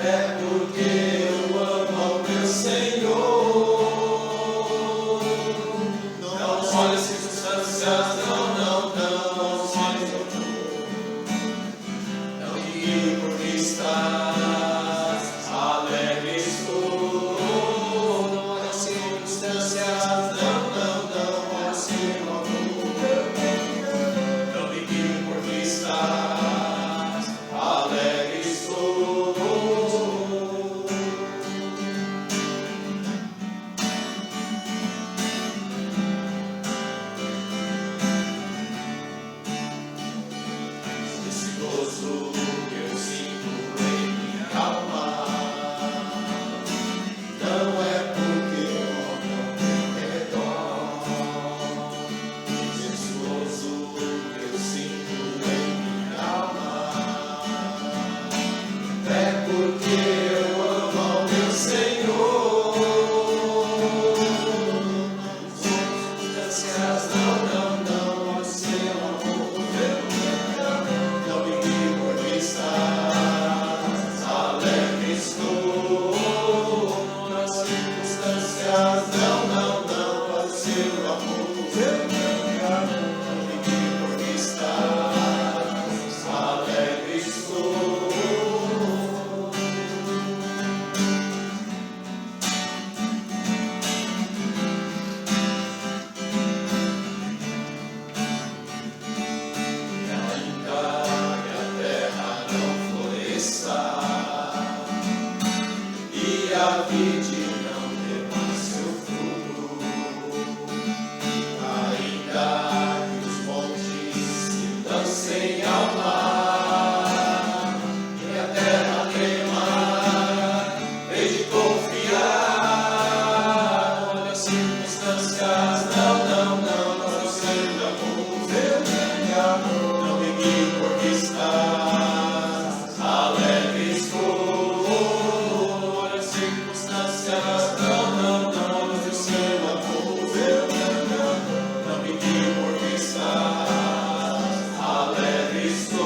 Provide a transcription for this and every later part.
é porque eu amo ao meu Senhor. Não olhe as circunstâncias, não olhe não ligue por que estás, alegre estou. Não olhe as circunstâncias, não olhe seu amor. Não ligue por que estás, alegre estou. Esse gozo que eu sinto em minha alma não é porque eu amo ao meu redor. Esse gozo que eu sinto em minha alma é porque eu amo ao meu Senhor. Circunstâncias, não, ao seu amor. Não me guie por que estás, alegre estou. Nas circunstâncias, não, ao seu amor. Não me guie por que estás, alegre estou. Ainda que a terra não floresça e a vide não dê mais seu fruto, ainda que os montes se lancem ao mar e a terra trema, hei de confiar. Olha as circunstâncias, não, ao seu amor. Não me guie por que estás, alegre estou. Olha as circunstâncias, não, ao seu amor. Não me guie por que estás, alegre estou.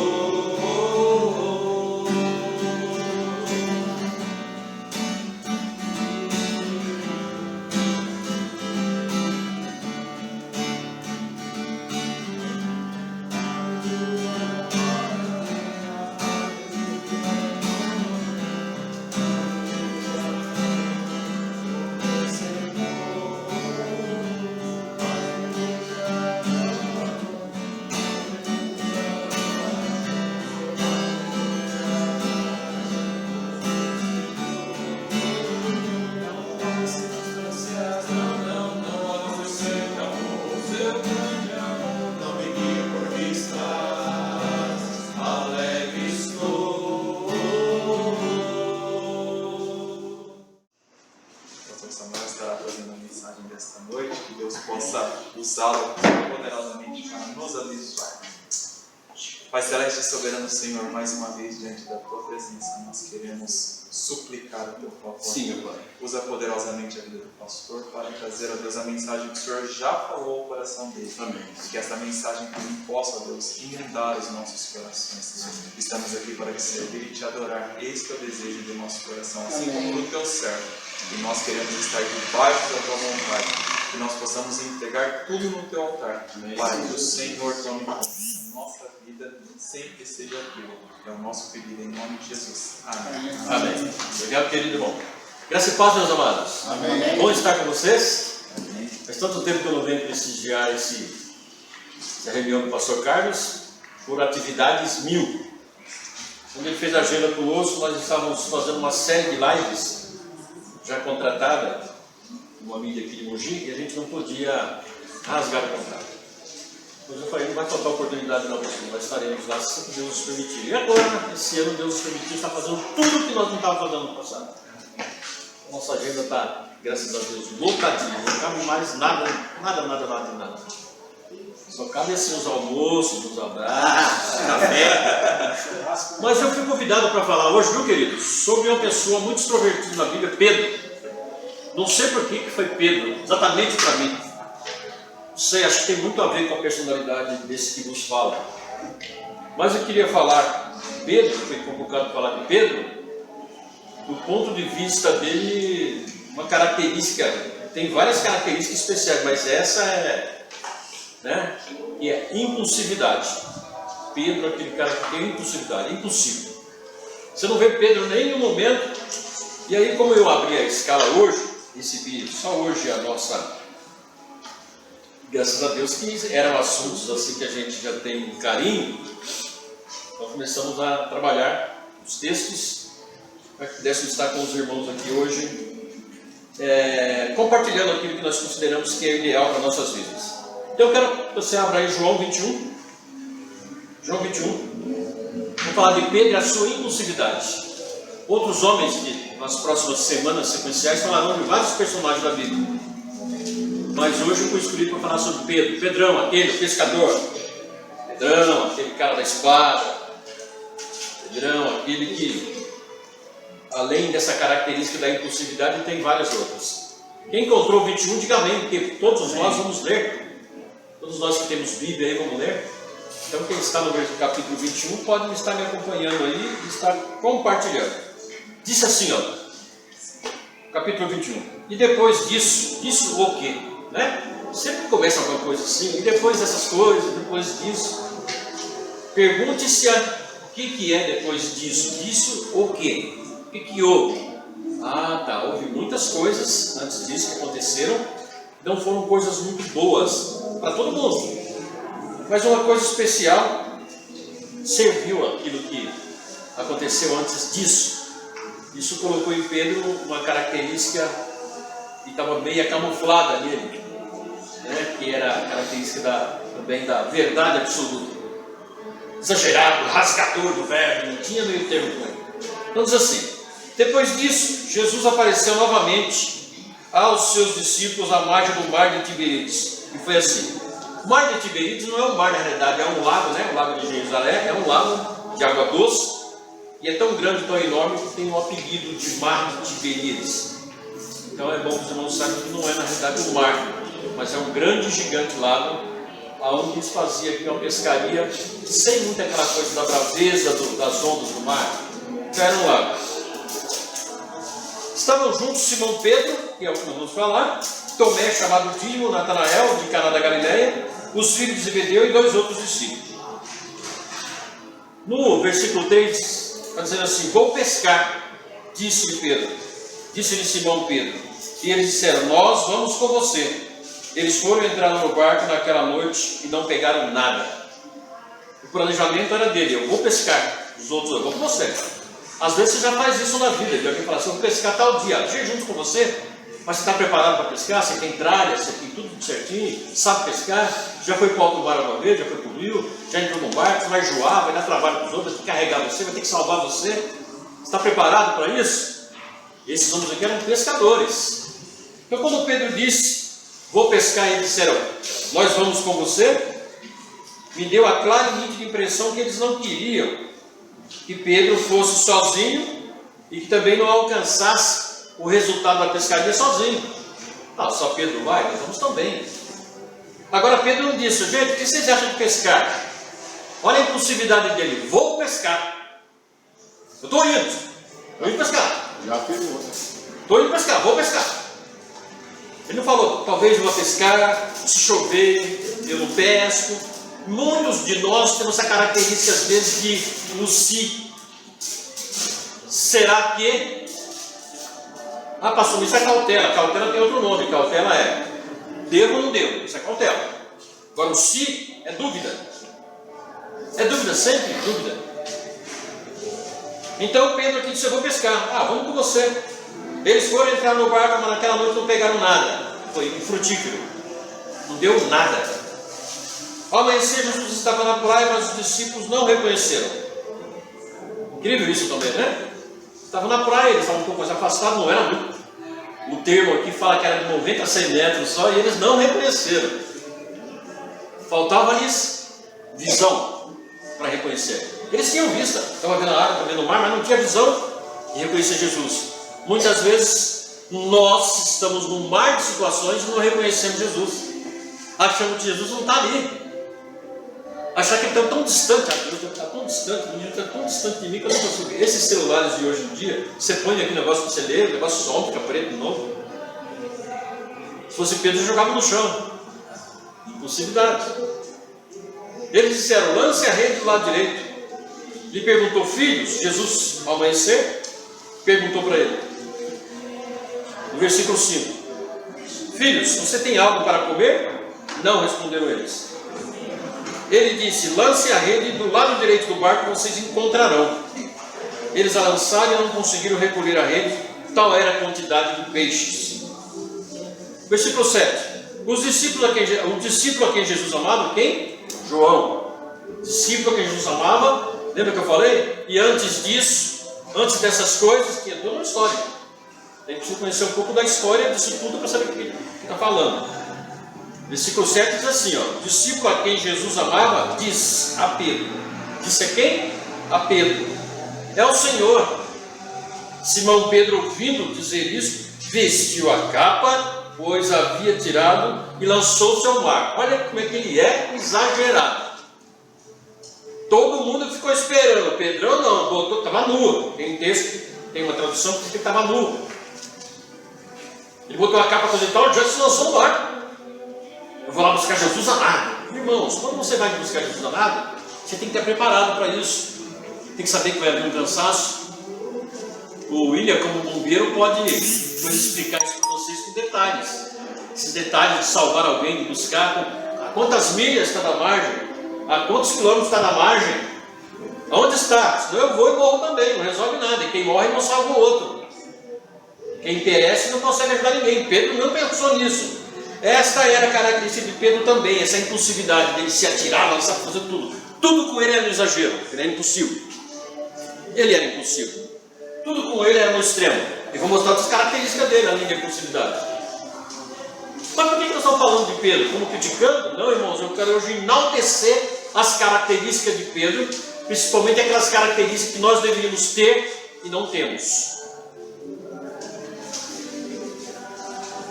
Não me guie por que estás, alegre estou. O pastor Samuel estará trazendo a mensagem desta noite, que Deus possa usá-lo poderosamente para nos abençoar. Pai Celeste e Soberano Senhor, mais uma vez diante da Tua presença, nós queremos suplicar o Teu favor. Sim, meu Pai. Usa poderosamente a vida do pastor para trazer, ó Deus, a mensagem que o Senhor já falou ao coração dele. Amém. E que esta mensagem também possa, ó Deus, inundar os nossos corações. Estamos aqui para te servir e te adorar. Este é o desejo do nosso coração, assim como do Teu servo. E nós queremos estar debaixo da Tua vontade. Que nós possamos entregar tudo no Teu altar. Amém. Para que o Senhor tome conta da nossa vida, sempre seja Teu. É o nosso pedido em nome de Jesus. Amém. Amém. Obrigado, querido irmão. Graça e paz, meus amados. Amém. Bom estar com vocês. Faz tanto tempo que eu não venho prestigiar essa reunião do pastor Carlos por atividades 1000. Quando ele fez a agenda conosco, nós estávamos fazendo uma série de lives já contratada, uma mídia aqui de Mogi, e a gente não podia rasgar o contrato. Mas eu falei, não vai faltar oportunidade não, pastor, nós estaremos lá se Deus nos permitir. E agora, esse ano, Deus nos permitiu, está fazendo tudo o que nós não estávamos fazendo no passado. A nossa agenda está, graças a Deus, lotadinha, não cabe mais nada. Só cabe assim os almoços, os abraços, café. Mas eu fui convidado para falar hoje, viu, querido, sobre uma pessoa muito extrovertida na Bíblia, Pedro. Não sei por que foi Pedro, exatamente para mim. Não sei, acho que tem muito a ver com a personalidade desse que nos fala. Mas eu queria falar, Pedro, foi convocado para falar de Pedro, do ponto de vista dele, uma característica, tem várias características especiais, mas essa é, né, que é impulsividade. Pedro é aquele cara que tem impulsividade, é impossível. Você não vê Pedro em nenhum momento. E aí, como eu abri a escala hoje, recebi só hoje a nossa, graças a Deus que eram assuntos assim que a gente já tem um carinho, então começamos a trabalhar os textos, para que pudéssemos estar com os irmãos aqui hoje, compartilhando aquilo que nós consideramos que é ideal para nossas vidas. Então eu quero que você abra aí João 21. João 21. Vou falar de Pedro e a sua impulsividade. Outros homens que nas próximas semanas sequenciais falarão de vários personagens da Bíblia. Mas hoje eu fui escolhido para falar sobre Pedro. Pedrão, aquele pescador. Pedrão, aquele cara da espada. Pedrão, aquele que, além dessa característica da impulsividade, tem várias outras. Quem encontrou 21, diga amém, porque todos nós vamos ler. Todos nós que temos Bíblia aí vamos ler. Então quem está no capítulo 21 pode estar me acompanhando aí e estar compartilhando. Disse assim, ó, capítulo 21. E depois disso o quê? Né? Sempre começa alguma coisa assim, e depois dessas coisas, depois disso, pergunte-se o que é depois disso. Disso o quê? O que houve? Ah, tá, houve muitas coisas antes disso que aconteceram, não foram coisas muito boas para todo mundo. Mas uma coisa especial serviu aquilo que aconteceu antes disso. Isso colocou em Pedro uma característica que estava meio camuflada nele, né? Que era a característica também da verdade absoluta. Exagerado, rasgador do verbo, não tinha meio termo com ele. Então diz assim, depois disso, Jesus apareceu novamente aos seus discípulos à margem do mar de Tiberíades. E foi assim. O mar de Tiberíades não é um mar, na realidade, é um lago, né? O lago de Jerusalém é um lago de água doce. E é tão grande, tão enorme, que tem um apelido de mar de Tiberíades. Então é bom que os irmãos saibam que não é na realidade um mar, mas é um grande, gigante lago, onde eles faziam aqui uma pescaria, sem muita aquela coisa da braveza das ondas do mar. Então era um lago. Estavam juntos Simão Pedro, que é o que nós vamos falar, Tomé, chamado Dídimo, Natanael, de Caná da Galileia, os filhos de Zebedeu e 2 outros discípulos. No versículo 3, está dizendo assim, vou pescar, disse-lhe Simão Pedro, e eles disseram, nós vamos com você. Eles foram entrar no barco naquela noite e não pegaram nada. O planejamento era dele, eu vou pescar, os outros, eu vou com você. Às vezes você já faz isso na vida, de alguém falar assim, eu vou pescar tal dia, junto com você, mas você está preparado para pescar, você tem tralha, você tem tudo certinho, sabe pescar, já foi para o alto mar uma vez, já foi para o rio, já entrou no barco, você vai enjoar, vai dar trabalho para os outros, vai ter que carregar você, vai ter que salvar você. Você está preparado para isso? Esses homens aqui eram pescadores. Então quando Pedro disse, vou pescar, eles disseram, nós vamos com você, me deu a clara e nítida impressão que eles não queriam que Pedro fosse sozinho e que também não alcançasse o resultado da pescaria sozinho. Não, só Pedro vai, nós vamos também. Agora Pedro não disse, gente, o que vocês acham de pescar? Olha a impulsividade dele, vou pescar. Eu estou indo pescar. Já pegou. Estou indo pescar, vou pescar. Ele não falou, talvez eu vou pescar, se chover, eu não pesco. Muitos de nós temos essa característica às vezes de no si. Será que? Ah, pastor, isso é cautela. Cautela tem outro nome. Cautela é devo ou não devo. Isso é cautela. Agora o se é dúvida. É dúvida sempre? Dúvida. Então Pedro aqui disse, eu vou pescar. Ah, vamos com você. Eles foram entrar no barco, mas naquela noite não pegaram nada. Foi infrutífero. Não deu nada. Ao amanhecer, Jesus estava na praia, mas os discípulos não reconheceram. Incrível isso também, né? Estavam na praia, eles estavam um pouco mais afastados, não era muito. O termo aqui fala que era de 90 a 100 metros só, e eles não reconheceram. Faltava-lhes visão para reconhecer. Eles tinham vista, estavam vendo a água, estavam vendo o mar, mas não tinha visão de reconhecer Jesus. Muitas vezes nós estamos num mar de situações e não reconhecemos Jesus. Achamos que Jesus não está ali. Achar que ele está tão distante, Deus está tão distante, o menino está tão distante de mim que eu não consigo. Esses celulares de hoje em dia, você põe aqui o negócio que você lê, o negócio some, fica preto de novo. Se fosse Pedro, eu jogava no chão. Impossibilidade. Eles disseram, lance a rede do lado direito. Lhe perguntou, filhos, Jesus, ao amanhecer, perguntou para ele, no versículo 5, filhos, você tem algo para comer? Não, responderam eles. Ele disse, lance a rede do lado direito do barco, vocês encontrarão. Eles a lançaram e não conseguiram recolher a rede, tal era a quantidade de peixes. Versículo 7. O discípulo a quem Jesus amava, quem? João. Discípulo a quem Jesus amava, lembra que eu falei? E antes disso, antes dessas coisas, tinha toda uma história. A gente precisa conhecer um pouco da história disso tudo para saber o que está falando. Versículo 7 diz assim, ó, discípulo a quem Jesus amava, diz a Pedro. Disse a quem? A Pedro. É o Senhor. Simão Pedro, ouvindo dizer isso, vestiu a capa, pois havia tirado, e lançou-se ao mar. Olha como é que ele é exagerado. Todo mundo ficou esperando. Pedrão não, botou, estava nu. Tem um texto, tem uma tradução que diz que ele estava nu. Ele botou a capa coisa e tal, já se lançou no mar. Eu vou lá buscar Jesus amado. Irmãos, quando você vai buscar Jesus amado, você tem que estar preparado para isso. Tem que saber que vai haver um cansaço. O William, como bombeiro, pode explicar isso para vocês com detalhes. Esses detalhes de salvar alguém, de buscar. A quantas milhas está da margem? A quantos quilômetros está da margem? Aonde está? Senão eu vou e morro também, não resolve nada. E quem morre não salva o outro. Quem perece não consegue ajudar ninguém. Pedro não pensou nisso. Esta era a característica de Pedro também, essa impulsividade dele se atirar, lançar, fazer tudo. Tudo com ele era no exagero, ele era impulsivo. Ele era impulsivo. Tudo com ele era no extremo. E vou mostrar as características dele, além da impulsividade. Mas por que nós estamos falando de Pedro? Como criticando? Não, irmãos, eu quero hoje enaltecer as características de Pedro, principalmente aquelas características que nós deveríamos ter e não temos.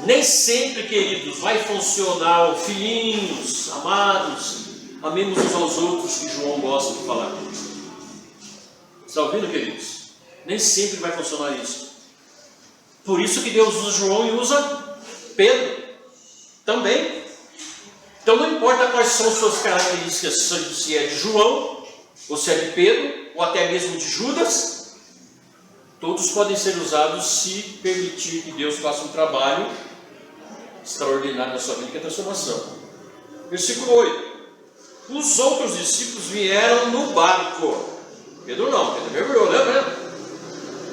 Nem sempre, queridos, vai funcionar o filhinhos, amados, amemos uns aos outros, que João gosta de falar. Está ouvindo, queridos? Nem sempre vai funcionar isso. Por isso que Deus usa João e usa Pedro também. Então não importa quais são suas características, se é de João, ou se é de Pedro, ou até mesmo de Judas, todos podem ser usados se permitir que Deus faça um trabalho extraordinário na sua vida, que é a transformação. Versículo 8. Os outros discípulos vieram no barco. Pedro não, Pedro mergulhou, lembra?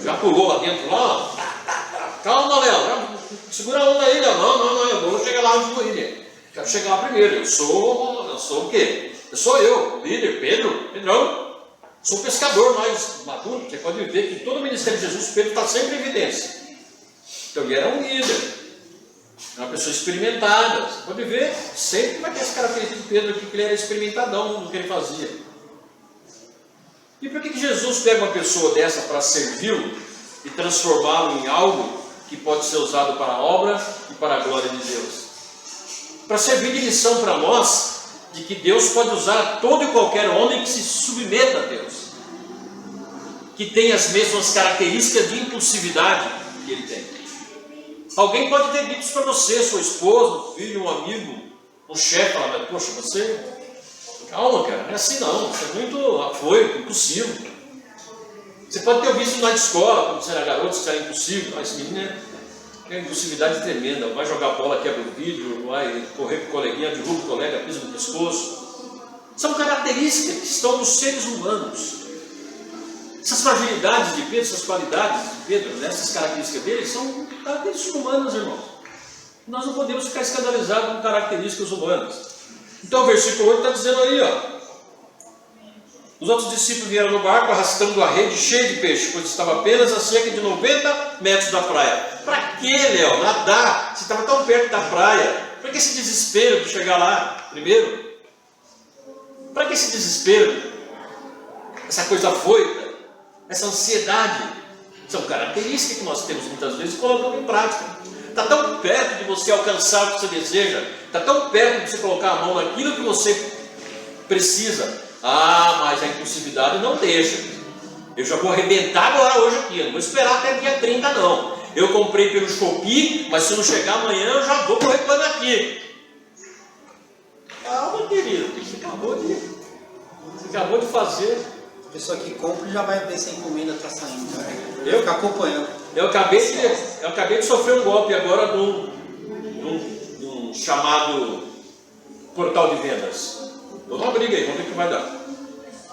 Já pulou lá dentro, lá. Calma, Léo, segura a onda aí, Léo. Não, eu vou chegar lá onde o líder. Quero chegar lá primeiro. Eu sou o quê? Eu, líder, Pedrão. Sou um pescador mais maduro. Você pode ver que em todo o ministério de Jesus, Pedro está sempre em evidência. Então ele era um líder. Uma pessoa experimentada. Você pode ver, sempre vai ter essa característica de Pedro aqui, que ele era experimentadão no que ele fazia. E por que Jesus pega uma pessoa dessa para servi-lo e transformá-lo em algo que pode ser usado para a obra e para a glória de Deus? Para servir de lição para nós, de que Deus pode usar todo e qualquer homem que se submeta a Deus, que tem as mesmas características de impulsividade que ele tem. Alguém pode ter dito isso para você, sua esposa, um filho, um amigo, um chefe, falar, mas poxa, você, calma, cara, não é assim não, você é muito afoito, impossível. Você pode ter ouvido isso na escola, quando você era garoto, você era impossível, mas esse menino é impulsividade tremenda, vai jogar bola, quebra o vidro, vai correr com o coleguinha, derruba o colega, pisa no pescoço. São características que estão nos seres humanos. Essas fragilidades de Pedro, essas qualidades de Pedro, essas características dele, são características humanas, irmãos. Nós não podemos ficar escandalizados com características humanas. Então o versículo 8 está dizendo aí, ó. Os outros discípulos vieram no barco arrastando a rede cheia de peixe, pois estava apenas a cerca de 90 metros da praia. Para que, Léo? Nadar? Você estava tão perto da praia. Para que esse desespero de chegar lá primeiro? Para que esse desespero? Essa coisa afoita? Essa ansiedade? São características que nós temos muitas vezes e colocamos em prática. Está tão perto de você alcançar o que você deseja, está tão perto de você colocar a mão naquilo que você precisa. Ah, mas a impulsividade não deixa. Eu já vou arrebentar agora hoje aqui, eu não vou esperar até dia 30 não. Eu comprei pelo Shopee, mas se não chegar amanhã eu já vou pro reclame aqui. Calma, querido, você acabou de fazer. A pessoa que compra já vai ver se a encomenda está saindo. Eu? Fica acompanhando. Eu acabei de sofrer um golpe agora num chamado portal de vendas. Estou numa briga aí, vamos ver o que vai dar.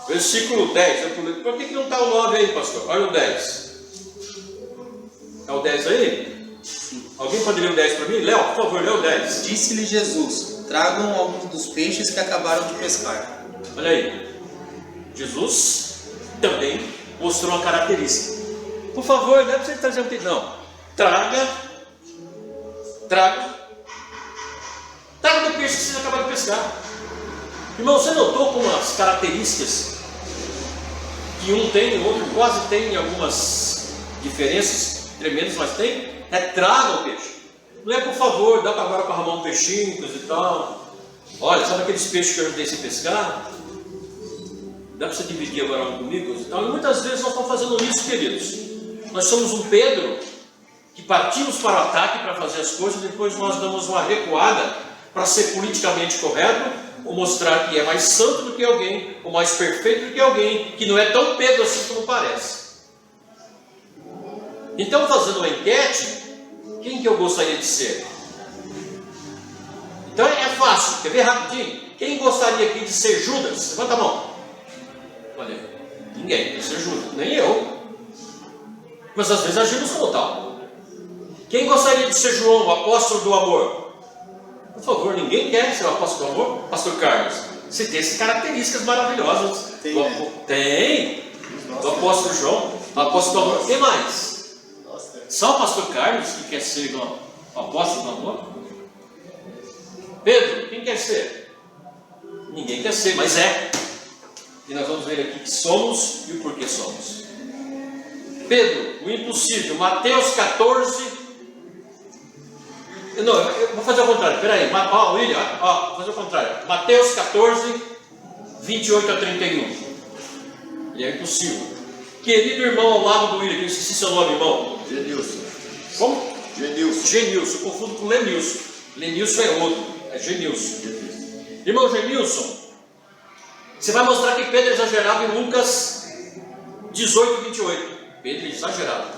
Versículo 10. Por que não está o 9 aí, pastor? Olha o 10. Está o 10 aí? Alguém pode ler o 10 para mim? Léo, por favor, lê o 10. Disse-lhe Jesus: tragam alguns dos peixes que acabaram de pescar. Olha aí. Jesus também mostrou uma característica. Por favor, não é para você trazer um peixe. Não. Traga do peixe que vocês acabaram de pescar. Irmão, você notou como as características que um tem, o outro quase tem algumas diferenças tremendas, mas tem? Traga o peixe. Não é por favor, dá para agora para arrumar um peixinho, coisa e tal. Olha, sabe aqueles peixes que eu ajudei você a pescar? Dá para você dividir agora um comigo? Então, e muitas vezes nós estamos fazendo isso, queridos. Nós somos um Pedro que partimos para o ataque para fazer as coisas, depois nós damos uma recuada para ser politicamente correto, ou mostrar que é mais santo do que alguém, ou mais perfeito do que alguém, que não é tão Pedro assim como parece. Então, fazendo uma enquete, quem que eu gostaria de ser? Então é fácil, quer ver rapidinho? Quem gostaria aqui de ser Judas? Levanta a mão. Olha aí, ninguém quer ser Judas, nem eu. Mas às vezes agimos como tal. Quem gostaria de ser João, o apóstolo do amor? Por favor, ninguém quer ser o apóstolo do amor? Pastor Carlos, você tem essas características maravilhosas. Tem, Tem. Do apóstolo João, o apóstolo do amor. Quem mais? Só o pastor Carlos que quer ser o apóstolo do amor? Pedro, quem quer ser? Ninguém quer ser, mas é. E nós vamos ver aqui que somos e o porquê somos. Pedro, o impossível, Mateus 14. Não, eu vou fazer o contrário, peraí. William, vou fazer o contrário. Mateus 14, 28 a 31. E é impossível. Querido irmão ao lado do William, que eu esqueci seu nome, irmão. Genilson. Como? Genilson. Genilson, eu confundo com Lenilson. Lenilson é outro, é Genilson. Irmão Genilson, você vai mostrar que Pedro é exagerado em Lucas 18, 28. Pedro é exagerado.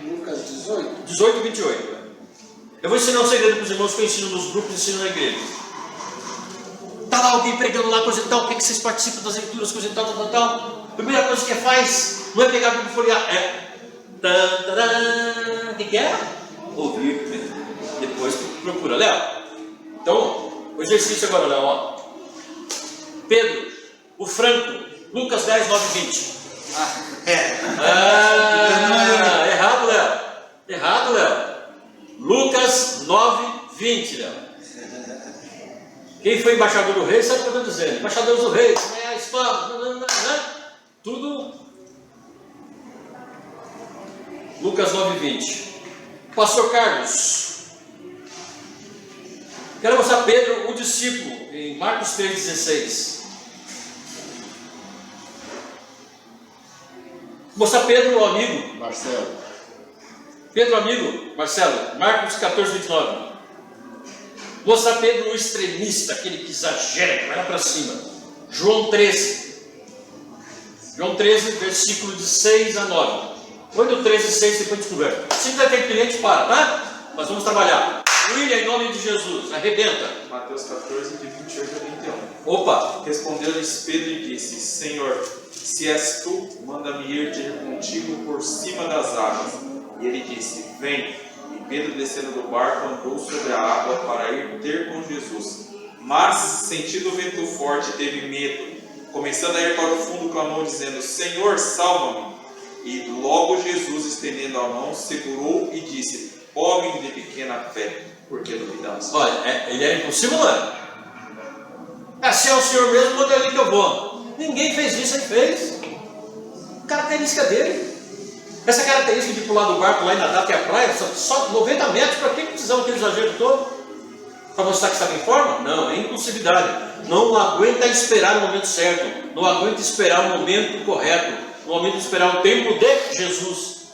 Lucas 18. 18, 28. Eu vou ensinar um segredo para os irmãos que eu ensino nos grupos e ensino na igreja. Está lá alguém pregando lá, coisa e tal, quer que vocês participem das leituras, coisa e tal, tal, tal, tal. Primeira coisa que faz, não é pegar a Bíblia e folhear, o que é? Ouvir. Depois procura. Léo, então, o exercício agora, Léo, ó. Pedro, o Franco, Lucas 10, 9, 20. Errado, Léo. Errado, Léo. Lucas 9, 20, Léo. Quem foi embaixador do rei sabe o que eu estou dizendo. Embaixadores do rei, a espada, tudo. Lucas 9, 20. Pastor Carlos, quero mostrar Pedro, o discípulo, em Marcos 3,16. Mostrar Pedro, o amigo. Marcelo. Pedro, amigo, Marcelo, Marcos 14, 29. Mostrar Pedro, o extremista, aquele que exagera, que vai lá para cima. João 13. João 13, versículo de 6 a 9. Põe do 13 e 6, depois a gente conversa. Se não tem cliente, para, tá? Mas vamos trabalhar. William, em nome de Jesus, arrebenta. Mateus 14, de 28 a 31. Opa! Respondeu-lhes Pedro e disse: Senhor, se és tu, manda-me ir ter contigo por cima das águas. E ele disse: Vem. E Pedro, descendo do barco, andou sobre a água para ir ter com Jesus. Mas, sentindo o vento forte, teve medo. Começando a ir para o fundo, clamou, dizendo: Senhor, salva-me. E logo Jesus, estendendo a mão, segurou e disse: Homem de pequena fé, por que duvidaste? Olha, ele era impossível, não é? Se é o Senhor mesmo, manda ali que eu vou. Ninguém fez isso, ele fez. Característica dele. Essa característica de pular do barco lá e nadar até a praia, só 90 metros, para que precisava daquele exagero todo? Para mostrar que estava em forma? Não, é impulsividade. Não aguenta esperar o momento certo. Não aguenta esperar o momento correto. No momento de esperar o tempo de Jesus.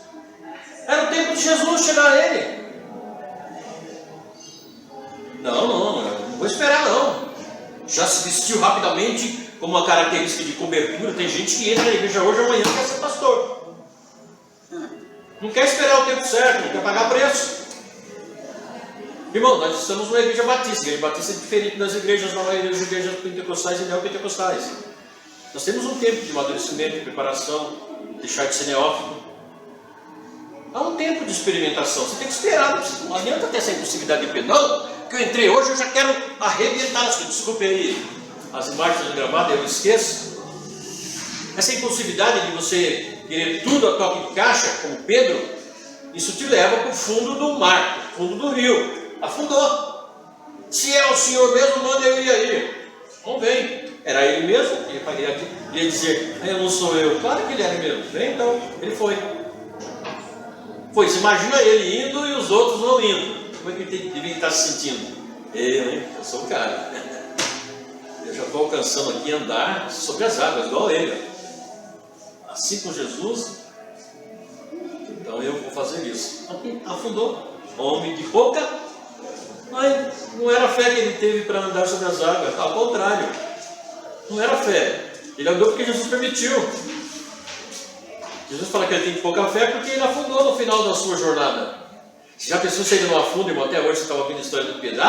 Era o tempo de Jesus chegar a ele. Não vou esperar não. Já se vestiu rapidamente como uma característica de cobertura. Tem gente que entra na igreja hoje, amanhã quer ser pastor. Não quer esperar o tempo certo, não quer pagar preço. Irmão, nós estamos numa igreja batista. A igreja batista é diferente das igrejas, não é das igrejas pentecostais e neopentecostais. Nós temos um tempo de amadurecimento, de preparação, deixar de ser neófito. Há um tempo de experimentação. Você tem que esperar. Não adianta ter essa impulsividade de Pedro. Não, que eu entrei hoje, eu já quero arrebentar as coisas. Desculpe aí as imagens do gramado, eu esqueço. Essa impulsividade de você querer tudo a toque de caixa, como Pedro, isso te leva para o fundo do mar, para o fundo do rio. Afundou. Se é o Senhor mesmo, manda eu ir aí. Não vem. Era ele mesmo? Ele ia dizer, eu não sou eu. Claro que ele era mesmo. Vem então. Ele foi. Você imagina ele indo e os outros não indo. Como é que ele devia estar se sentindo? Eu sou o cara. Eu já estou alcançando aqui andar sobre as águas, igual ele. Assim com Jesus, então eu vou fazer isso. Afundou. Homem de pouca, mas não era fé que ele teve para andar sobre as águas. Ao contrário, não era fé. Ele andou porque Jesus permitiu. Jesus fala que ele tem pouca fé porque ele afundou no final da sua jornada. Já pensou se ele não afunda, irmão? Até hoje você estava ouvindo a história do Pedro.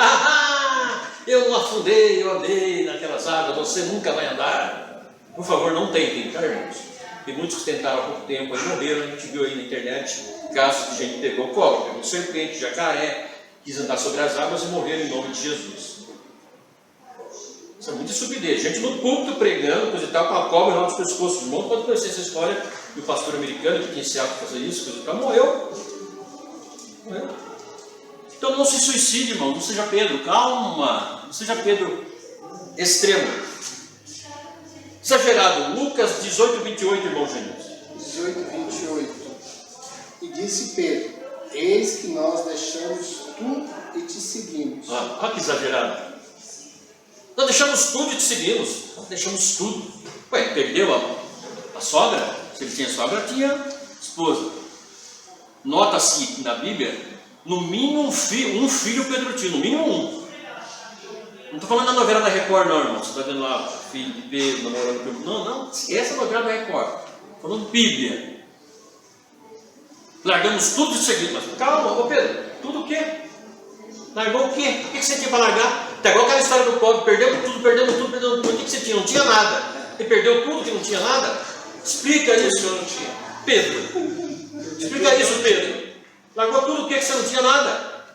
Eu não afundei, eu andei naquelas águas, você nunca vai andar. Por favor, não tentem, tá, irmãos? E muitos que tentaram há pouco tempo aí morreram. A gente viu aí na internet casos de gente que pegou cobra, pegou serpente, jacaré, quis andar sobre as águas e morreram em nome de Jesus. Isso é muita estupidez. Gente no púlpito pregando, coisa e tal, com a cobra lá nos pescoços. O irmão pode conhecer essa história do pastor americano que tinha ensinado a fazer isso, coisa e tal, morreu. Então não se suicide, irmão, não seja Pedro, calma, não seja Pedro extremo, exagerado. Lucas 18, 28, irmão Gênesis. 18, 28. E disse Pedro, eis que nós deixamos tudo e te seguimos. Olha que exagerado. Nós deixamos tudo e te seguimos. Nós deixamos tudo. Ué, perdeu a sogra? Se ele tinha sogra, tinha esposa. Nota-se que na Bíblia, no mínimo um filho Pedro tinha, no mínimo um. Não estou falando da novela da Record, não, irmão. Você está vendo lá, filho de Pedro, namorando com Pedro. Não, essa é a novela da Record. Falando Bíblia. Largamos tudo de seguida. Mas calma, ô Pedro, tudo o quê? Largou o quê? O que você tinha para largar? Tá igual aquela história do pobre, perdemos tudo. O que você tinha? Não tinha nada. Ele perdeu tudo que não tinha nada? Explica isso, eu não tinha. Pedro. Explica isso, Pedro. Largou tudo o que você não tinha nada?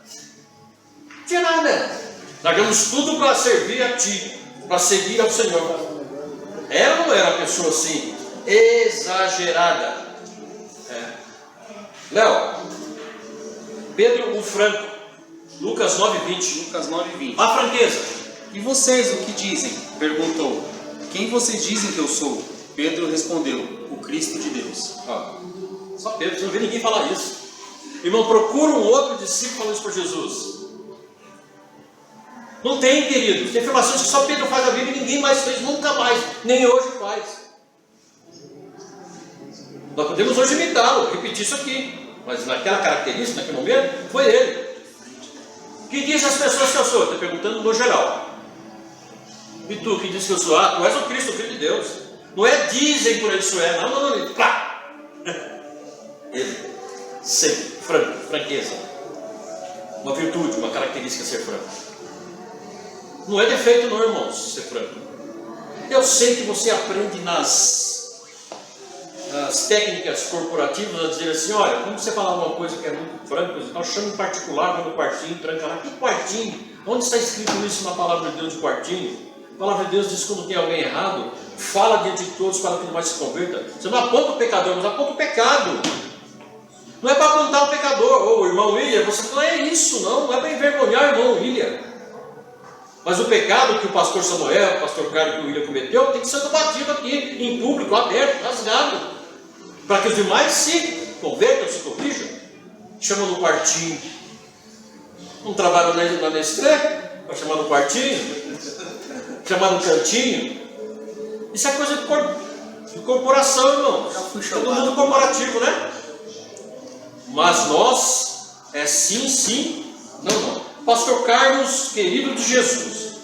Não tinha nada. Largamos tudo para servir a ti, para seguir ao Senhor. Era ou não era uma pessoa assim, exagerada? Léo, Pedro o Franco, Lucas 9:20. Lucas 9:20. A franqueza. E vocês o que dizem? Perguntou. Quem vocês dizem que eu sou? Pedro respondeu, o Cristo de Deus. Só Pedro, você não vê ninguém falar isso. Irmão, procura um outro discípulo falando isso para Jesus. Não tem, queridos. Tem afirmações que só Pedro faz na Bíblia e ninguém mais fez, nunca mais, nem hoje faz. Nós podemos hoje imitá-lo, repetir isso aqui, mas naquela característica, naquele momento, foi ele. Que diz as pessoas que eu sou? Estou perguntando no geral. E tu, que diz que eu sou? Tu és o Cristo, o Filho de Deus. Não é dizem por ele isso é, não. Pá! Ele, sempre, franqueza. Uma virtude, uma característica ser franco. Não é defeito não, irmãos, ser franco. Eu sei que você aprende nas técnicas corporativas a dizer assim, olha, quando você falar uma coisa que é muito franca, então chama em particular, vai no quartinho, tranca lá. Que quartinho? Onde está escrito isso na palavra de Deus de quartinho? A palavra de Deus diz que quando tem alguém errado, fala diante de todos para que não mais se converta. Você não aponta o pecador, mas aponta o pecado. Não é para apontar o pecador. Ô, irmão William, você não é isso, não é para envergonhar o irmão William. Mas o pecado que o pastor Samuel, o pastor Carlos e o William cometeu, tem que ser combatido aqui, em público, aberto, rasgado, para que os demais se convertam, se corrijam. Chamam no quartinho. Não trabalham na Nestlé? Vai chamar no quartinho? Chamar no cantinho? Isso é coisa de corporação, irmão. Todo mundo corporativo, né? Mas nós, sim, sim, não. Pastor Carlos, querido de Jesus,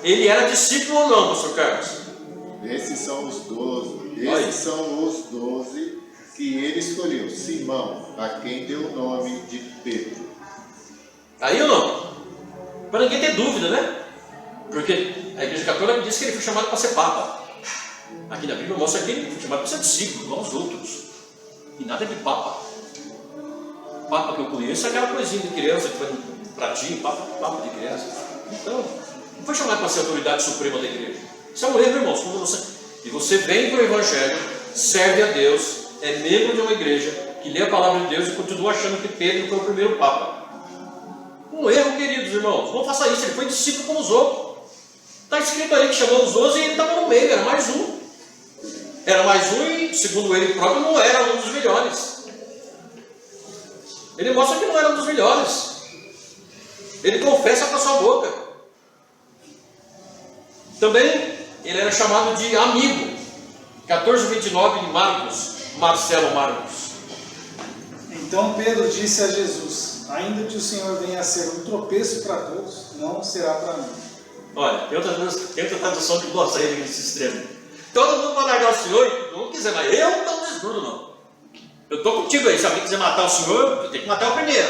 ele era discípulo ou não, Pastor Carlos? Esses são os 12. Olha. Esses são os 12 que ele escolheu. Simão, a quem deu o nome de Pedro. Aí ou não? Para ninguém ter dúvida, né? Porque a Igreja Católica diz que ele foi chamado para ser Papa. Aqui na Bíblia mostra que ele foi chamado para ser discípulo, igual aos outros. E nada de Papa. Papa que eu conheço é aquela coisinha de criança que foi no pratinho, Papa de criança. Então, não foi chamado para ser a autoridade suprema da igreja. Isso é um erro, irmãos. E você vem para o Evangelho, serve a Deus, é membro de uma igreja que lê a palavra de Deus e continua achando que Pedro foi o primeiro Papa. Um erro, queridos irmãos. Não faça isso, ele foi discípulo como os outros. Está escrito aí que chamou os 12 e ele estava no meio, era mais um. Era mais um e, segundo ele próprio, não era um dos melhores. Ele mostra que não era um dos melhores. Ele confessa com a sua boca. Também ele era chamado de amigo. 14:29 de Marcos, Marcelo Marcos. Então Pedro disse a Jesus: ainda que o Senhor venha a ser um tropeço para todos, não será para mim. Olha, tem outra tradução que mostra ele nesse extremo. Todo mundo vai largar o Senhor e não quiser mais. Eu não desgrudo, não. Eu estou contigo aí. Se alguém quiser matar o Senhor, eu tenho que matar o primeiro.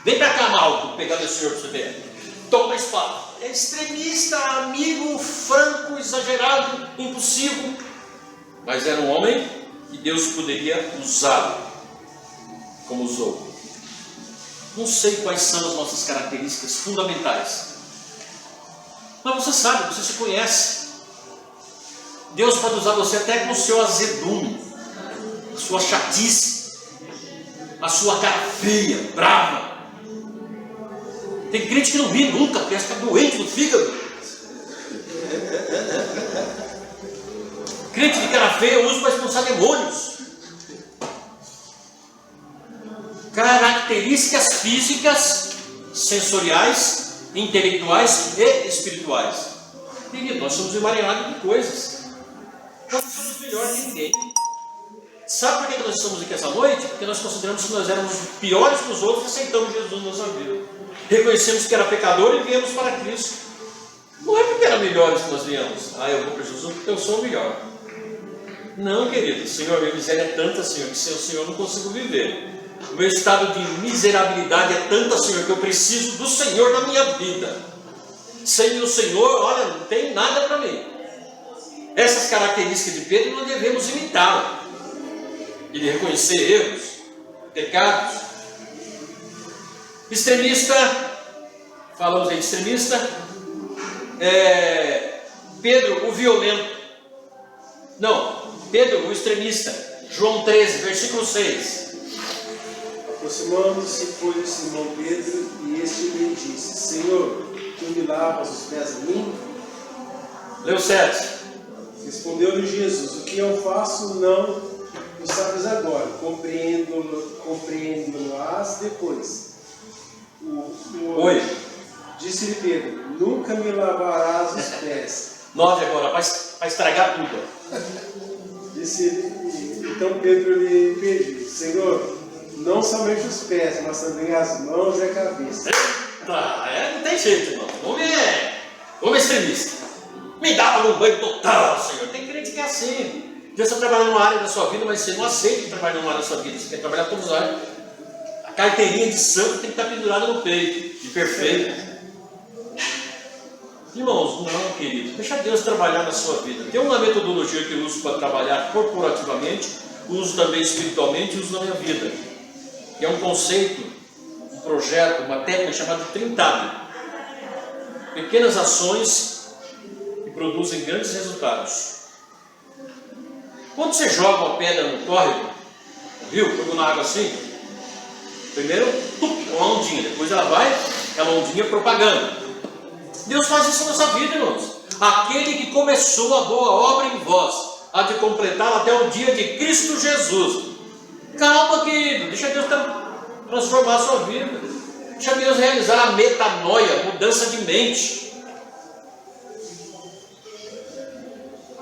Vem pra cá, Malco, pegando o Senhor para você ver. Toma a espada. É extremista, amigo, franco, exagerado, impulsivo. Mas era um homem que Deus poderia usá-lo como usou. Não sei quais são as nossas características fundamentais. Mas você sabe, você se conhece. Deus pode usar você até com o seu azedume, a sua chatice, a sua cara feia, brava. Tem crente que não ri nunca, porque está doente do fígado. Crente de cara feia eu uso para expulsar demônios. Características físicas, sensoriais, intelectuais e espirituais. Querido, nós somos emaranhados de coisas. Nós não somos melhor que ninguém. Sabe por que nós estamos aqui essa noite? Porque nós consideramos que nós éramos piores que os outros e aceitamos Jesus na nossa vida. Reconhecemos que era pecador e viemos para Cristo. Não é porque era melhores que nós viemos. Eu vou para Jesus porque eu sou o melhor. Não, querido. Senhor, minha miséria é tanta, Senhor, que sem o Senhor eu não consigo viver. O meu estado de miserabilidade é tanta, Senhor, que eu preciso do Senhor na minha vida. Sem o Senhor, olha, não tem nada para mim. Essas características de Pedro nós devemos imitá-lo. Ele reconhecer erros, pecados. Extremista, falamos aí de extremista. Pedro, o violento. Não, Pedro, o extremista. João 13, versículo 6. Aproximando-se, foi Simão Pedro, e este lhe disse: Senhor, tu me lavas os pés a mim? Leu 7. Respondeu-lhe Jesus: O que eu faço não o sabes agora, compreendo-lo-ás depois. Oi. Disse-lhe Pedro: Nunca me lavarás os pés. 9 agora, para estragar tudo. Então Pedro lhe pediu: Senhor, não somente os pés, mas também as mãos e a cabeça. Não tem jeito, irmão. Homem é extremista. Me dá para um banho total, Senhor. Tem crente que é assim. Deus está trabalhando numa área da sua vida, mas você não aceita trabalhar numa área da sua vida. Você quer trabalhar todas as áreas. A carteirinha de santo tem que estar pendurada no peito, de perfeito. Irmãos, não, querido. Deixa Deus trabalhar na sua vida. Tem uma metodologia que eu uso para trabalhar corporativamente, uso também espiritualmente e uso na minha vida. Que é um conceito, um projeto, uma técnica chamada trintado. Pequenas ações que produzem grandes resultados. Quando você joga uma pedra no córrego, viu? Jogou na água assim, primeiro, uma ondinha, depois ela vai, aquela ondinha propagando. Deus faz isso na nossa vida, irmãos. Aquele que começou a boa obra em vós, há de completá-la até o dia de Cristo Jesus. Calma, querido, deixa Deus transformar a sua vida. Deixa Deus realizar a metanoia, mudança de mente.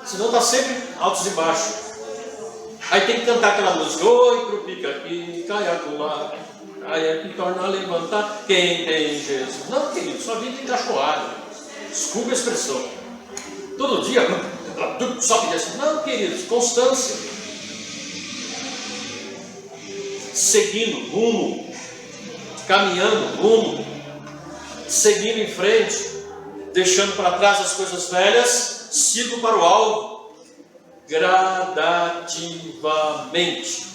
Senão está sempre altos e baixos. Aí tem que cantar aquela música: oi, pro pica aqui, cai acolá, cai aqui, torna a levantar. Quem tem Jesus? Não, querido, sua vida tem cachorrada. Desculpa a expressão. Todo dia, sobe e desce. Não, queridos, constância. Seguindo, rumo. Caminhando, rumo. Seguindo em frente. Deixando para trás as coisas velhas. Sigo para o alvo. Gradativamente.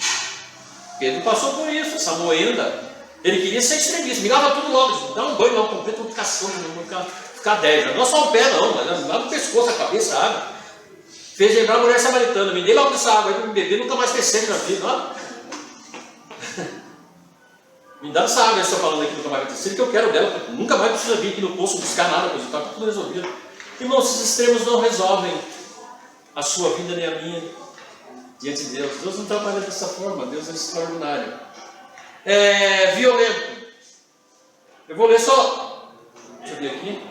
Pedro passou por isso, essa moenda. Ele queria ser extremista. Me lava tudo logo. Me dá um banho logo completo, vou ficar sujo, não vou ficar 10. Não é só o pé, não, mas lá no pescoço, a cabeça, a água. Fez lembrar a mulher samaritana: me dê logo essa água aí para me beber, nunca mais ter sede na vida. Ó. Me dá essa água aí, estou falando aqui, nunca mais vai ter sede, que eu quero dela. Nunca mais precisa vir aqui no poço buscar nada, pois está tudo resolvido. Irmãos, esses extremos não resolvem a sua vida nem a minha diante de Deus. Deus não trabalha dessa forma, Deus é extraordinário. Violento. Eu vou ler só. Deixa eu ver aqui.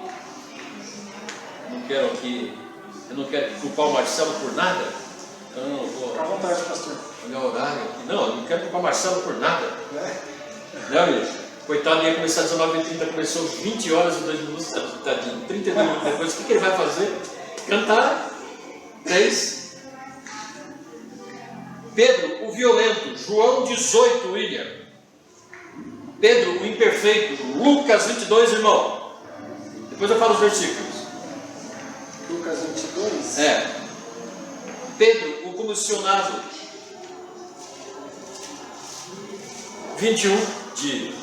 Eu não quero culpar o Marcelo por nada. Eu não vou. Fica à vontade, pastor. Olha o horário aqui. Não, eu não quero culpar o Marcelo por nada. Não, meu. Coitado, ia começar às 19h30, começou 20 horas e 2 minutos, tadinho. 32 minutos depois, o que ele vai fazer? Cantar. 3. Pedro, o violento. João 18, William. Pedro, o imperfeito. Lucas 22, irmão. Depois eu falo os versículos. Lucas 22. Pedro, o comissionado. 21 de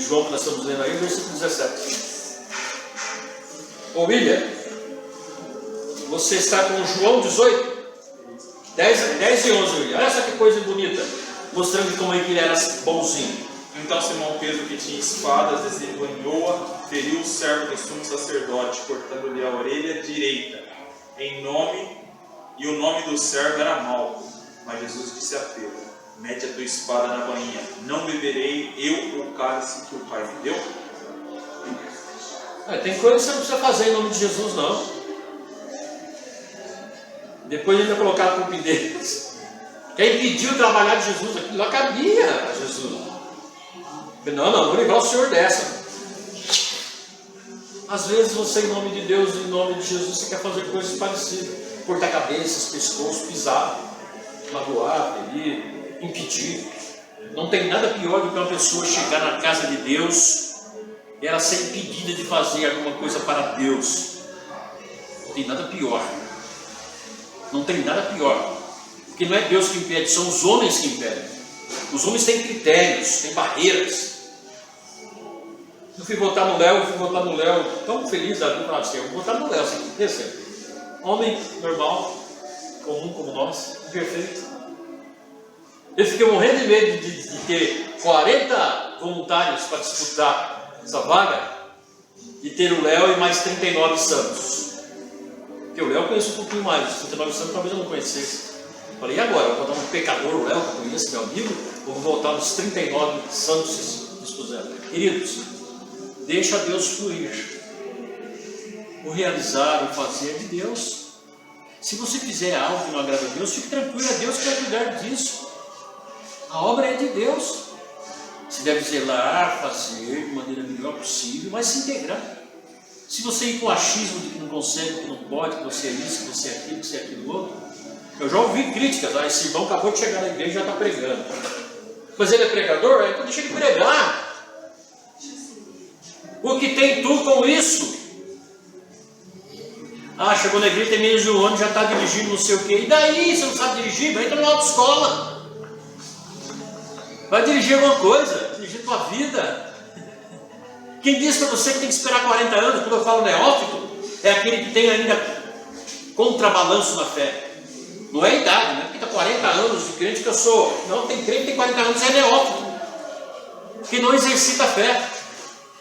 João, que nós estamos lendo aí, versículo 17. Ô William, você está com João 18? 10 e 11, William. Olha só que coisa bonita. Mostrando como é que ele era bonzinho. Então Simão Pedro, que tinha espadas, desembanhou-a, feriu o servo do sumo sacerdote, cortando-lhe a orelha direita, e o nome do servo era Malco. Mas Jesus disse a Pedro: mete a tua espada na bainha, não beberei eu o cálice que o Pai me deu? Tem coisa que você não precisa fazer em nome de Jesus, não. Depois ele vai colocar a culpa em Deus. Quem impediu o trabalhar de Jesus? Aquilo lá cabia a Jesus. Não, vou livrar o Senhor dessa. Às vezes você, em nome de Deus, em nome de Jesus, você quer fazer coisas parecidas. Cortar cabeças, pescoço, pisar, magoar, ferir, impedir. Não tem nada pior do que uma pessoa chegar na casa de Deus e ela ser impedida de fazer alguma coisa para Deus. Não tem nada pior. Não tem nada pior. Porque não é Deus que impede, são os homens que impedem. Os homens têm critérios, têm barreiras. Eu fui votar no Léo, tão feliz da vida, eu vou votar no Léo, assim, homem normal, comum como nós, imperfeito. Eu fiquei morrendo de medo de ter 40 voluntários para disputar essa vaga e ter o Léo e mais 39 santos. Porque o Léo eu conheço um pouquinho mais, os 39 santos talvez eu não conhecesse. Falei, e agora? Eu vou votar um pecador, o Léo, que eu conheço, meu amigo, ou vou votar nos 39 santos que se dispuseram? Queridos, deixa Deus fluir. O realizar, o fazer de Deus. Se você fizer algo que não agrada a Deus, fique tranquilo, é Deus que vai cuidar disso. A obra é de Deus. Você deve zelar, fazer de maneira melhor possível, mas se integrar. Se você ir com o achismo de que não consegue, que não pode, que você é isso, que você é aquilo, que você é aquilo outro. Eu já ouvi críticas, esse irmão acabou de chegar na igreja e já está pregando. Mas ele é pregador? Então deixa ele pregar. O que tem tu com isso? Chegou na igreja, tem menos de um ano, já está dirigindo não sei o quê. E daí, você não sabe dirigir? Vai entrar na autoescola. Vai dirigir alguma coisa, dirigir tua vida. Quem disse para você que tem que esperar 40 anos? Quando eu falo neófito, é aquele que tem ainda contrabalanço na fé. Não é a idade, né? Porque está 40 anos de crente que eu sou. Não, tem crente que tem 40 anos e é neófito. Que não exercita a fé.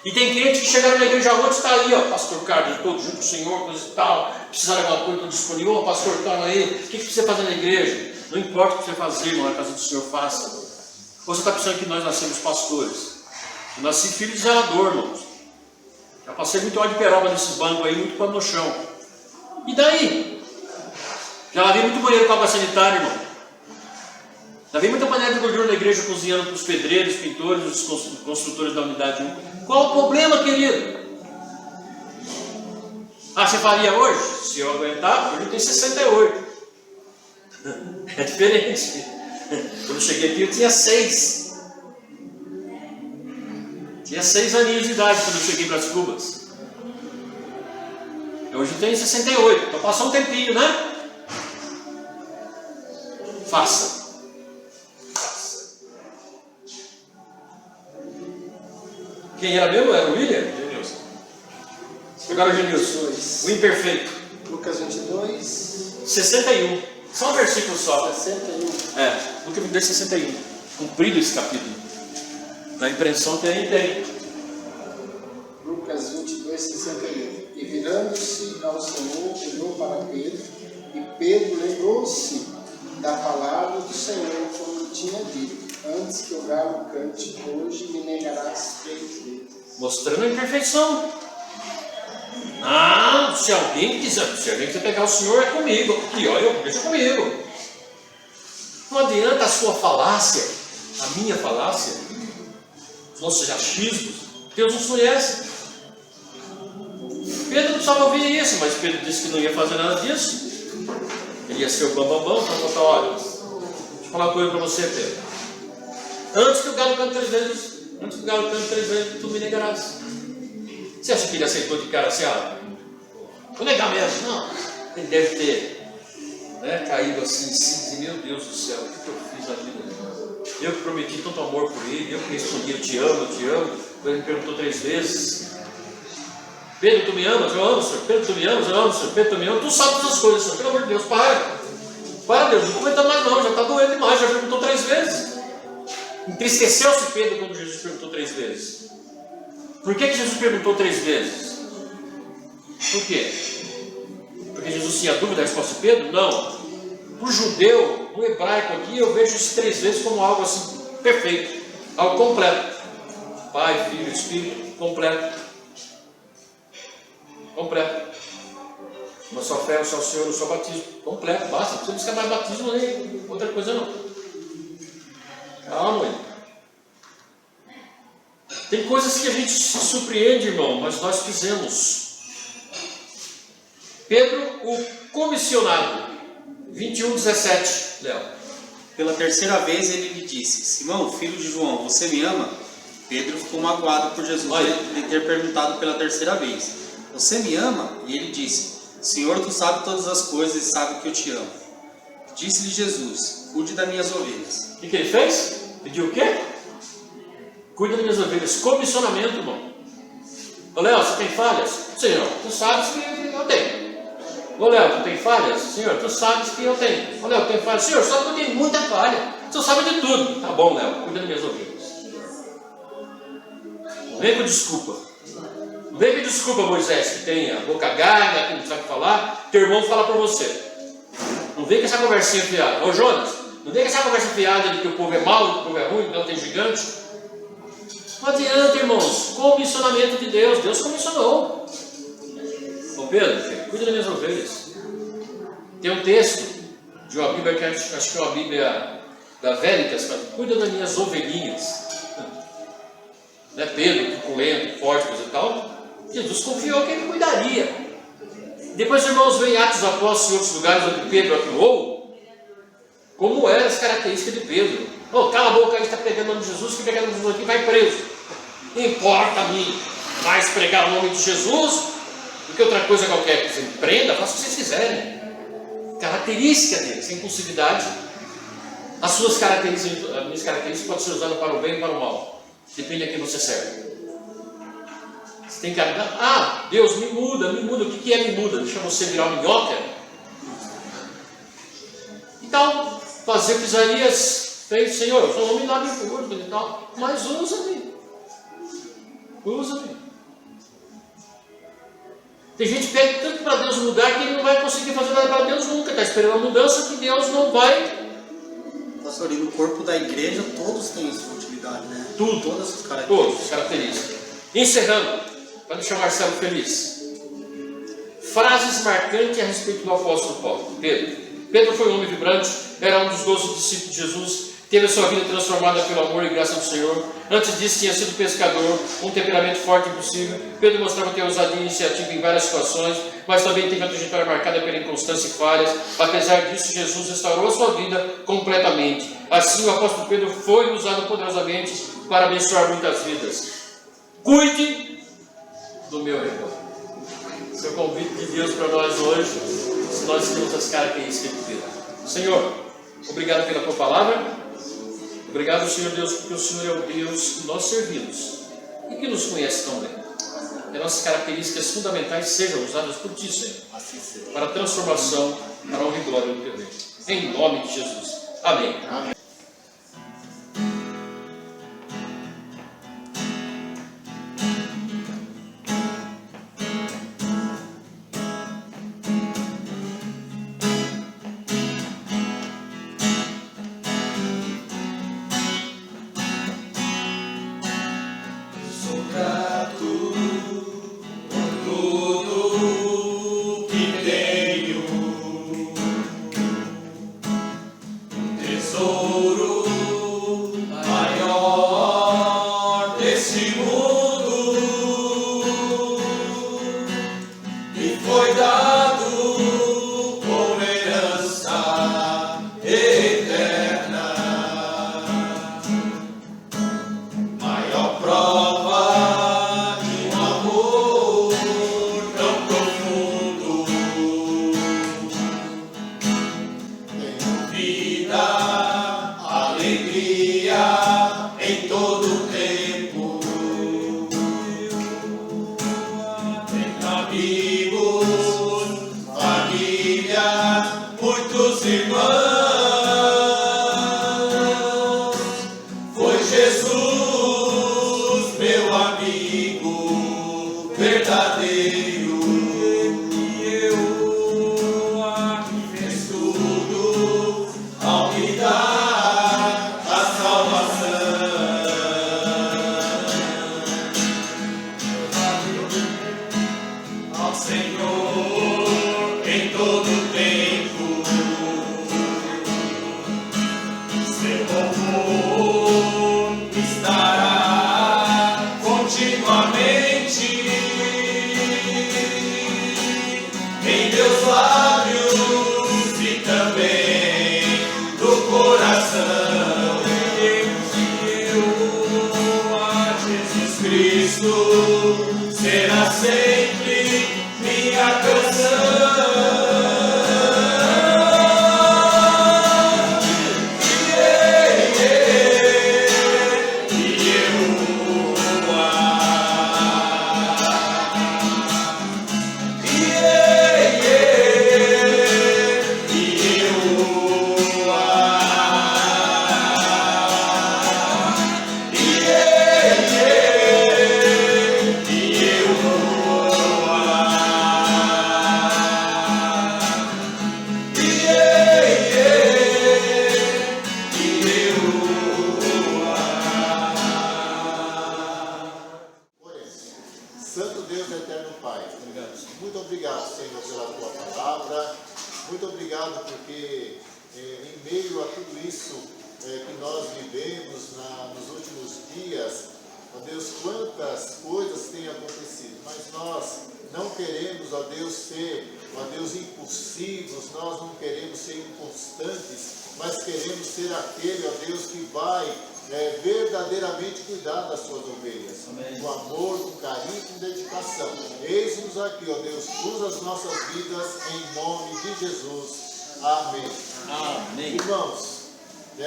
E tem crente que chegaram na igreja ontem e está aí, pastor Carlos, estou junto com o Senhor, coisa e tal. Precisar de alguma coisa, estou disponível. Pastor, calma aí. O que precisa fazer na igreja? Não importa o que você fazer, irmão, na casa do Senhor, faça. Ou você está pensando que nós nascemos pastores? Eu nasci filho de zelador, irmãos. Já passei muito óleo de peroba nesses bancos aí, muito pano no chão. E daí? Já lavei muito banheiro com água sanitária, irmão. Lavei muita panela de gordura na igreja cozinhando para os pedreiros, pintores, os construtores da unidade 1. Qual o problema, querido? Ah, você faria hoje? Se eu aguentar, hoje eu tenho 68. É diferente. Quando eu cheguei aqui eu tinha 6. Tinha 6 aninhos de idade quando eu cheguei para as Cubas. Hoje eu tenho 68. Então passou um tempinho, né? Faça. Quem era mesmo? Era o William? Genilson. Agora o Genilson. O imperfeito. Lucas 22, 61. Só um versículo só. 61. Lucas 22, 61. Cumprido esse capítulo. Na impressão que aí tem. Lucas 22, 61. E virando-se ao Senhor, olhou para Pedro, e Pedro lembrou-se da palavra do Senhor, como tinha dito: antes que o galo cante, hoje me negarás 3 vezes. Mostrando a imperfeição. Ah, se alguém quiser pegar o Senhor, é comigo. Aqui, ó, deixa comigo. Não adianta a sua falácia, a minha falácia, os nossos achismos. Deus nos conhece. Pedro não precisava ouvir isso, mas Pedro disse que não ia fazer nada disso. Ele ia ser o bambambam para contar: olha, deixa eu falar uma coisa para você, Pedro. Antes que o galo cante 3 vezes, tu me negarás. Você acha que ele aceitou de cara assim? Vou negar mesmo? Não. Ele deve ter caído assim em si e dizer: meu Deus do céu, o que eu fiz na vida? Eu que prometi tanto amor por ele, eu que respondi: eu te amo, eu te amo. Ele me perguntou 3 vezes: Pedro, tu me amas? Eu amo, Senhor. Pedro, tu me amas? Eu amo, Senhor. Pedro, tu me amas? Tu sabe todas as coisas, Senhor. Pelo amor de Deus, para. Para, Deus, não comenta mais não, já está doendo demais, já perguntou 3 vezes. Entristeceu-se Pedro quando Jesus perguntou 3 vezes. Por que Jesus perguntou 3 vezes? Por quê? Porque Jesus tinha dúvida da resposta de Pedro? Não. Para o judeu, no hebraico aqui, eu vejo isso 3 vezes como algo assim, perfeito. Algo completo. Pai, Filho, Espírito, completo. Completo. Uma só fé, um só Senhor, um só batismo. Completo, basta. Não precisa buscar mais batismo nem outra coisa não. Calma aí. Tem coisas que a gente se surpreende, irmão, mas nós fizemos. Pedro, o comissionado, 21:17, Léo. Pela 3ª vez ele lhe disse: Simão, filho de João, você me ama? Pedro ficou magoado por Jesus lhe ter perguntado pela 3ª vez: você me ama? E ele disse: Senhor, tu sabes todas as coisas e sabe que eu te amo. Disse-lhe Jesus: cuide das minhas ovelhas. O que ele fez? Pediu o quê? Cuida das minhas ovelhas. Comissionamento, irmão. Ô Léo, você tem falhas? Senhor, tu sabes que eu tenho. Ô Léo, tu tem falhas? Senhor, tu sabes que eu tenho. Ô Léo, tu tem falhas? Senhor, sabe que eu tenho muita falha. Tu sabe de tudo. Tá bom, Léo, cuida das minhas ovelhas. Não vem com desculpa. Não vem com desculpa, Moisés, que tem a boca gaga, que não sabe falar. Teu irmão fala para você. Não vem com essa conversinha fiada. Ô Jonas, não vem com essa conversa fiada de que o povo é mau, que o povo é ruim, que não tem gigante. Não adianta, irmãos. Comissionamento de Deus. Deus comissionou. Ô Pedro, cuida das minhas ovelhas. Tem um texto de uma Bíblia que acho que é uma Bíblia da Veritas, cuida das minhas ovelhinhas. Não é Pedro, truculento, forte, coisa e tal. Jesus confiou que ele cuidaria. Depois, irmãos, vem Atos dos Apóstolos em outros lugares onde Pedro atuou. Como eram as características de Pedro. Oh, cala a boca, ele está pregando o nome de Jesus, que pregando o nome de Jesus aqui vai preso. Importa-me mais pregar o nome de Jesus do que outra coisa qualquer. Você prenda, faça o que vocês quiserem. Característica deles, a impulsividade. As suas características, as minhas características podem ser usadas para o bem e para o mal. Depende a quem você serve. Você tem que Deus me muda. O que é me muda? Deixa você virar uma minhoca? Então, fazer pisarias fez, Senhor, eu sou um homem lábio puro e tal, mas usa-me. Usa-me. Tem gente que pede tanto para Deus mudar que ele não vai conseguir fazer nada para Deus nunca. Está esperando uma mudança que Deus não vai. Pastor, e no corpo da igreja todos têm sua utilidade. Personalidade, né? Tudo. Todas as características. Todas as características. Encerrando, para deixar o Marcelo feliz. Frases marcantes a respeito do apóstolo Paulo. Pedro foi um homem vibrante, era um dos 12 discípulos de Jesus, teve a sua vida transformada pelo amor e graça do Senhor. Antes disso tinha sido pescador, um temperamento forte e impossível. Pedro mostrava ter ousadia e iniciativa em várias situações, mas também teve a trajetória marcada pela inconstância e falhas. Apesar disso, Jesus restaurou a sua vida completamente. Assim, o apóstolo Pedro foi usado poderosamente para abençoar muitas vidas. Cuide do meu rebanho. Esse é o convite de Deus para nós hoje, se nós temos as características de Pedro. Senhor, obrigado pela tua palavra. Obrigado, Senhor Deus, porque o Senhor é o Deus que nós servimos e que nos conhece tão bem. Que as nossas características fundamentais sejam usadas por Ti, Senhor, para a transformação, para a honra e glória do Teu reino. Em nome de Jesus. Amém. Amém.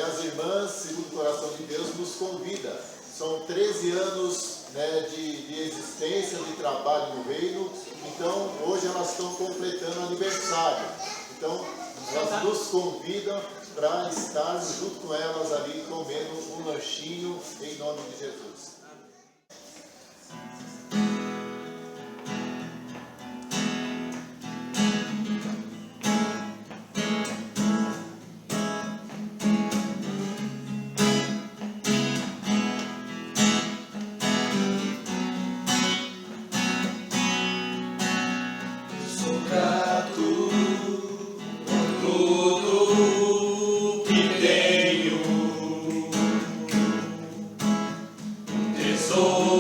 As irmãs, segundo o coração de Deus, nos convida. São 13 anos de existência, de trabalho no reino. Então, hoje elas estão completando aniversário. Então, elas nos convidam para estarmos junto com elas ali, comendo um lanchinho, em nome de Jesus. sou.